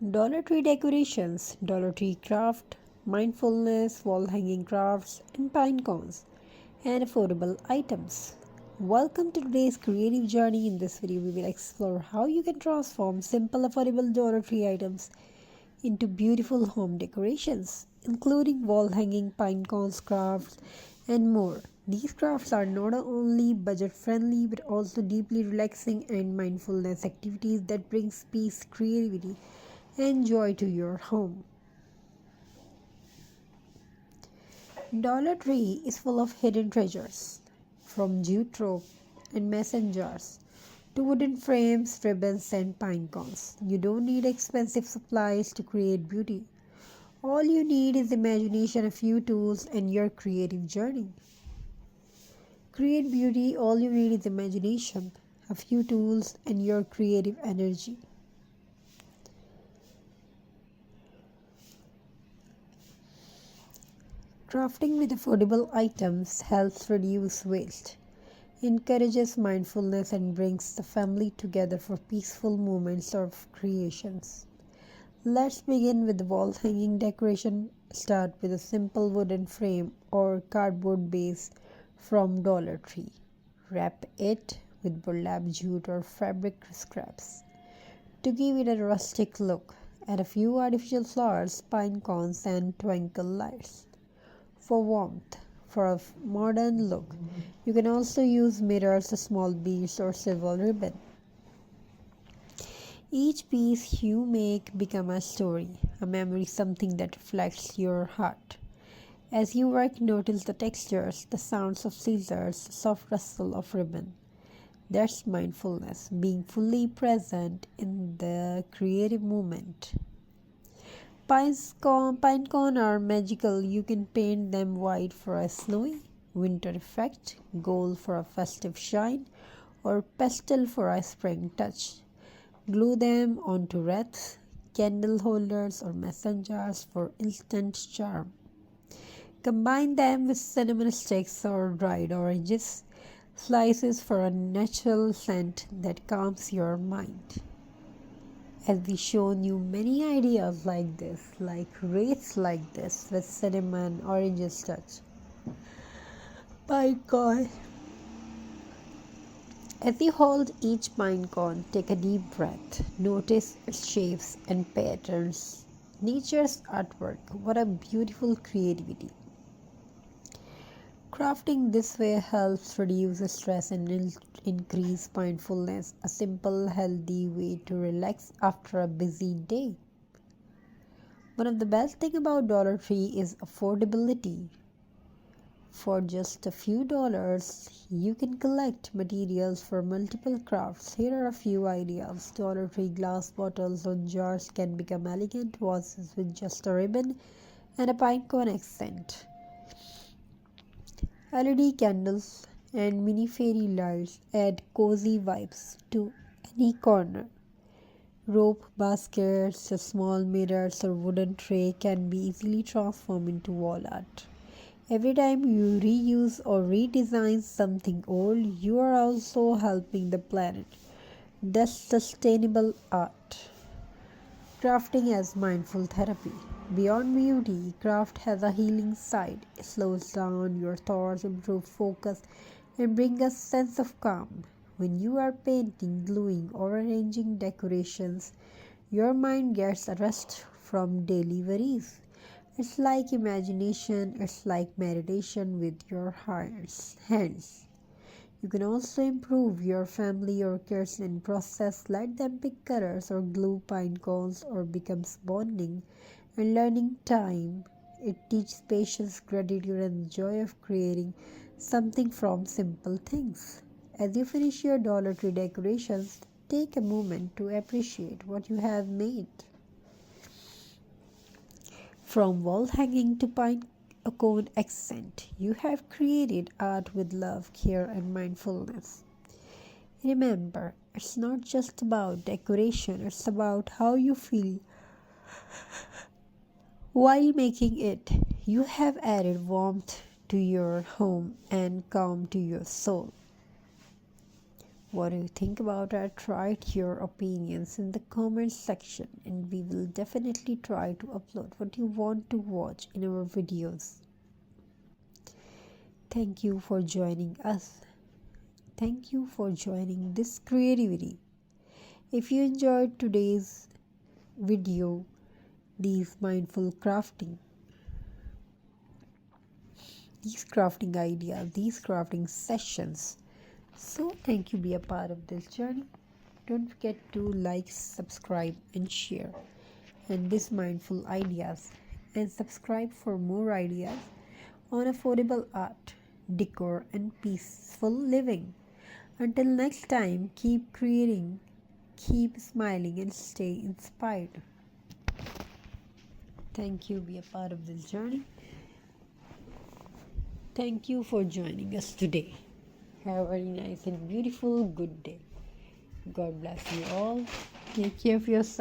Dollar Tree decorations, Dollar Tree craft, mindfulness, wall hanging crafts, and pine cones, and affordable items. Welcome to today's creative journey. In this video, we will explore how you can transform simple, affordable Dollar Tree items into beautiful home decorations, including wall hanging, pine cones, crafts, and more. These crafts are not only budget friendly but also deeply relaxing and mindfulness activities that brings peace, creativity, and joy to your home. Dollar Tree is full of hidden treasures, from jute rope and mason jars to wooden frames, ribbons, and pine cones. You don't need expensive supplies to create beauty. All you need is imagination, a few tools, and your creative journey. Create beauty, all you need is imagination, a few tools, and your creative energy. Crafting with affordable items helps reduce waste, encourages mindfulness, and brings the family together for peaceful moments of creations. Let's begin with the wall hanging decoration. Start with a simple wooden frame or cardboard base from Dollar Tree. Wrap it with burlap, jute, or fabric scraps. To give it a rustic look, add a few artificial flowers, pine cones, and twinkle lights. For warmth, for a modern look, you can also use mirrors, small beads, or silver ribbon. Each piece you make becomes a story, a memory, something that reflects your heart. As you work, notice the textures, the sounds of scissors, the soft rustle of ribbon. That's mindfulness, being fully present in the creative moment. Pine cone are magical. You can paint them white for a snowy winter effect, gold for a festive shine, or pastel for a spring touch. Glue them onto wreaths, candle holders, or mason jars for instant charm. Combine them with cinnamon sticks or dried oranges slices for a natural scent that calms your mind. As we shown you many ideas like this, like wreaths like this with cinnamon, oranges touch. Pine cone. As you hold each pine cone, take a deep breath. Notice its shapes and patterns. Nature's artwork. What a beautiful creativity. Crafting this way helps reduce stress and increase mindfulness, a simple, healthy way to relax after a busy day. One of the best things about Dollar Tree is affordability. For just a few dollars, you can collect materials for multiple crafts. Here are a few ideas. Dollar Tree glass bottles or jars can become elegant vases with just a ribbon and a pine cone accent. LED candles and mini fairy lights add cozy vibes to any corner. Rope baskets, small mirrors, or wooden tray can be easily transformed into wall art. Every time you reuse or redesign something old, you are also helping the planet. That's sustainable art. Crafting as mindful therapy. Beyond beauty, craft has a healing side. It slows down your thoughts, improves focus, and brings a sense of calm. When you are painting, gluing, or arranging decorations, your mind gets a rest from daily worries. It's like imagination, it's like meditation with your hands. You can also improve your family or kids in process. Let them pick colors or glue pine cones or becomes bonding and learning time. It teaches patience, gratitude, and the joy of creating something from simple things. As you finish your Dollar Tree decorations, take a moment to appreciate what you have made. From wall hanging to pine cone accent, you have created art with love, care, and mindfulness. Remember, it's not just about decoration, it's about how you feel while making it. You have added warmth to your home and calm to your soul. What do you think about it? Write your opinions in the comments section, and we will definitely try to upload what you want to watch in our videos. Thank you for joining us. Thank you for joining this creativity. If you enjoyed today's video, these mindful crafting, these crafting ideas, these crafting sessions, so thank you, be a part of this journey. Don't forget to like, subscribe and share and this mindful ideas, and subscribe for more ideas on affordable art, decor and peaceful living. Until next time, keep creating, keep smiling and stay inspired. Thank you, be a part of this journey. Thank you for joining us today. Have a very nice and beautiful good day. God bless you all. Take care of yourself.